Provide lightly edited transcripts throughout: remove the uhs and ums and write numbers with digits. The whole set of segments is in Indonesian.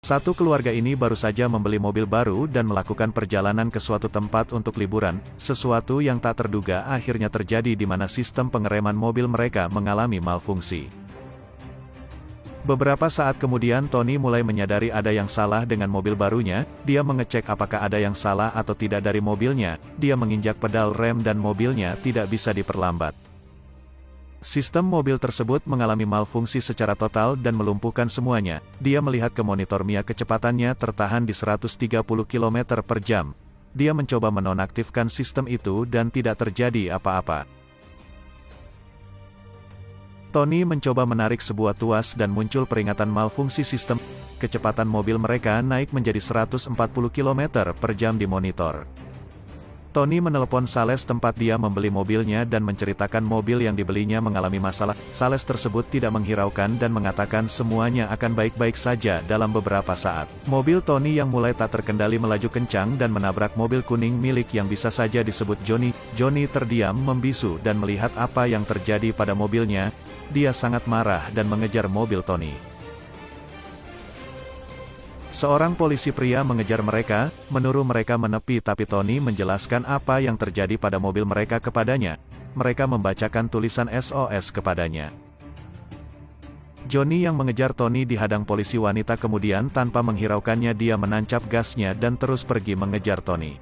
Satu keluarga ini baru saja membeli mobil baru dan melakukan perjalanan ke suatu tempat untuk liburan. Sesuatu yang tak terduga akhirnya terjadi di mana sistem pengereman mobil mereka mengalami malfungsi. Beberapa saat kemudian Tony mulai menyadari ada yang salah dengan mobil barunya. Dia mengecek apakah ada yang salah atau tidak dari mobilnya. Dia menginjak pedal rem dan mobilnya tidak bisa diperlambat. Sistem mobil tersebut mengalami malfungsi secara total dan melumpuhkan semuanya. Dia melihat ke monitor Mia, kecepatannya tertahan di 130 km per jam. Dia mencoba menonaktifkan sistem itu dan tidak terjadi apa-apa. Tony mencoba menarik sebuah tuas dan muncul peringatan malfungsi sistem. Kecepatan mobil mereka naik menjadi 140 km per jam di monitor. Tony menelepon sales tempat dia membeli mobilnya dan menceritakan mobil yang dibelinya mengalami masalah. Sales tersebut tidak menghiraukan dan mengatakan semuanya akan baik-baik saja dalam beberapa saat. Mobil Tony yang mulai tak terkendali melaju kencang dan menabrak mobil kuning milik yang bisa saja disebut Johnny. Johnny terdiam membisu dan melihat apa yang terjadi pada mobilnya. Dia sangat marah dan mengejar mobil Tony. Seorang polisi pria mengejar mereka, menyuruh mereka menepi, tapi Tony menjelaskan apa yang terjadi pada mobil mereka kepadanya. Mereka membacakan tulisan SOS kepadanya. Johnny yang mengejar Tony dihadang polisi wanita, kemudian tanpa menghiraukannya dia menancap gasnya dan terus pergi mengejar Tony.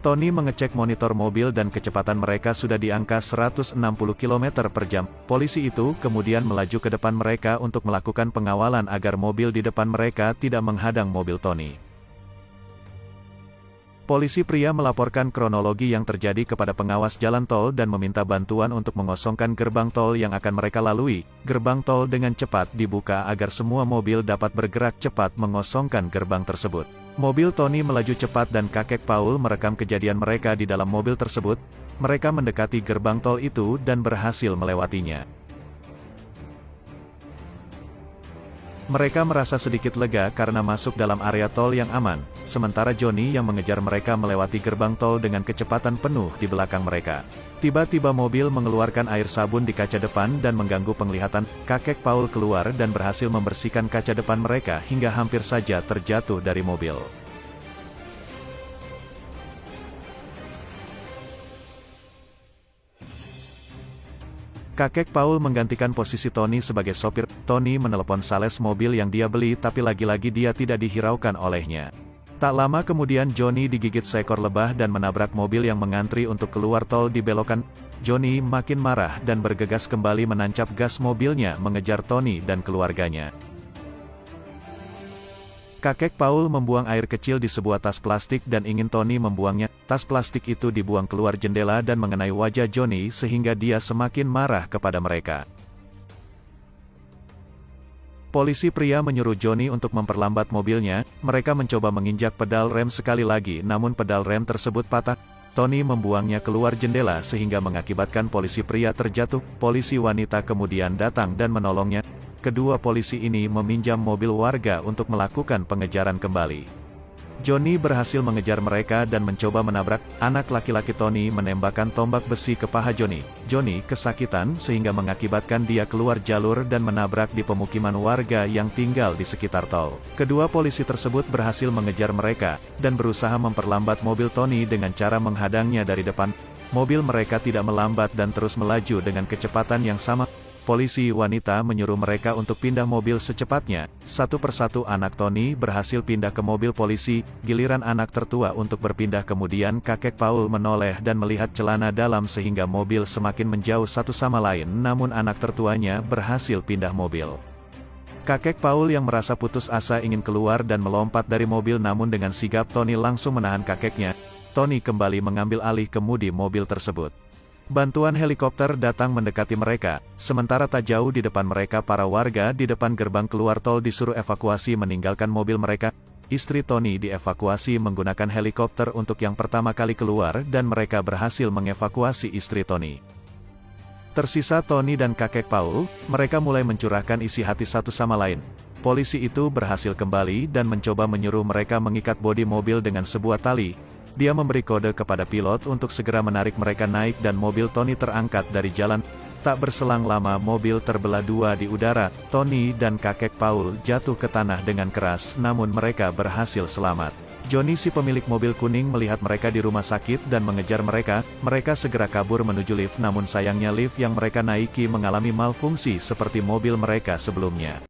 Tony mengecek monitor mobil dan kecepatan mereka sudah di angka 160 km per jam. Polisi itu kemudian melaju ke depan mereka untuk melakukan pengawalan agar mobil di depan mereka tidak menghadang mobil Tony. Polisi pria melaporkan kronologi yang terjadi kepada pengawas jalan tol dan meminta bantuan untuk mengosongkan gerbang tol yang akan mereka lalui. Gerbang tol dengan cepat dibuka agar semua mobil dapat bergerak cepat mengosongkan gerbang tersebut. Mobil Tony melaju cepat dan kakek Paul merekam kejadian mereka di dalam mobil tersebut. Mereka mendekati gerbang tol itu dan berhasil melewatinya. Mereka merasa sedikit lega karena masuk dalam area tol yang aman, sementara Johnny yang mengejar mereka melewati gerbang tol dengan kecepatan penuh di belakang mereka. Tiba-tiba mobil mengeluarkan air sabun di kaca depan dan mengganggu penglihatan. Kakek Paul keluar dan berhasil membersihkan kaca depan mereka hingga hampir saja terjatuh dari mobil. Kakek Paul menggantikan posisi Tony sebagai sopir. Tony menelepon sales mobil yang dia beli, tapi lagi-lagi dia tidak dihiraukan olehnya. Tak lama kemudian Johnny digigit seekor lebah dan menabrak mobil yang mengantri untuk keluar tol di belokan. Johnny makin marah dan bergegas kembali menancap gas mobilnya mengejar Tony dan keluarganya. Kakek Paul membuang air kecil di sebuah tas plastik dan ingin Tony membuangnya. Tas plastik itu dibuang keluar jendela dan mengenai wajah Johnny sehingga dia semakin marah kepada mereka. Polisi pria menyuruh Johnny untuk memperlambat mobilnya. Mereka mencoba menginjak pedal rem sekali lagi, namun pedal rem tersebut patah. Tony membuangnya keluar jendela sehingga mengakibatkan polisi pria terjatuh. Polisi wanita kemudian datang dan menolongnya. Kedua polisi ini meminjam mobil warga untuk melakukan pengejaran kembali. Johnny berhasil mengejar mereka dan mencoba menabrak. Anak laki-laki Tony menembakkan tombak besi ke paha Johnny. Johnny kesakitan sehingga mengakibatkan dia keluar jalur dan menabrak di pemukiman warga yang tinggal di sekitar tol. Kedua polisi tersebut berhasil mengejar mereka dan berusaha memperlambat mobil Tony dengan cara menghadangnya dari depan. Mobil mereka tidak melambat dan terus melaju dengan kecepatan yang sama. Polisi wanita menyuruh mereka untuk pindah mobil secepatnya. Satu persatu anak Tony berhasil pindah ke mobil polisi, giliran anak tertua untuk berpindah. Kemudian kakek Paul menoleh dan melihat celana dalam sehingga mobil semakin menjauh satu sama lain, namun anak tertuanya berhasil pindah mobil. Kakek Paul yang merasa putus asa ingin keluar dan melompat dari mobil, namun dengan sigap Tony langsung menahan kakeknya. Tony kembali mengambil alih kemudi mobil tersebut. Bantuan helikopter datang mendekati mereka, sementara tak jauh di depan mereka para warga di depan gerbang keluar tol disuruh evakuasi meninggalkan mobil mereka. Istri Tony dievakuasi menggunakan helikopter untuk yang pertama kali keluar dan mereka berhasil mengevakuasi istri Tony. Tersisa Tony dan kakek Paul, mereka mulai mencurahkan isi hati satu sama lain. Polisi itu berhasil kembali dan mencoba menyuruh mereka mengikat bodi mobil dengan sebuah tali. Dia memberi kode kepada pilot untuk segera menarik mereka naik dan mobil Tony terangkat dari jalan. Tak berselang lama mobil terbelah dua di udara, Tony dan kakek Paul jatuh ke tanah dengan keras namun mereka berhasil selamat. Johnny si pemilik mobil kuning melihat mereka di rumah sakit dan mengejar mereka segera kabur menuju lift namun sayangnya lift yang mereka naiki mengalami malfungsi seperti mobil mereka sebelumnya.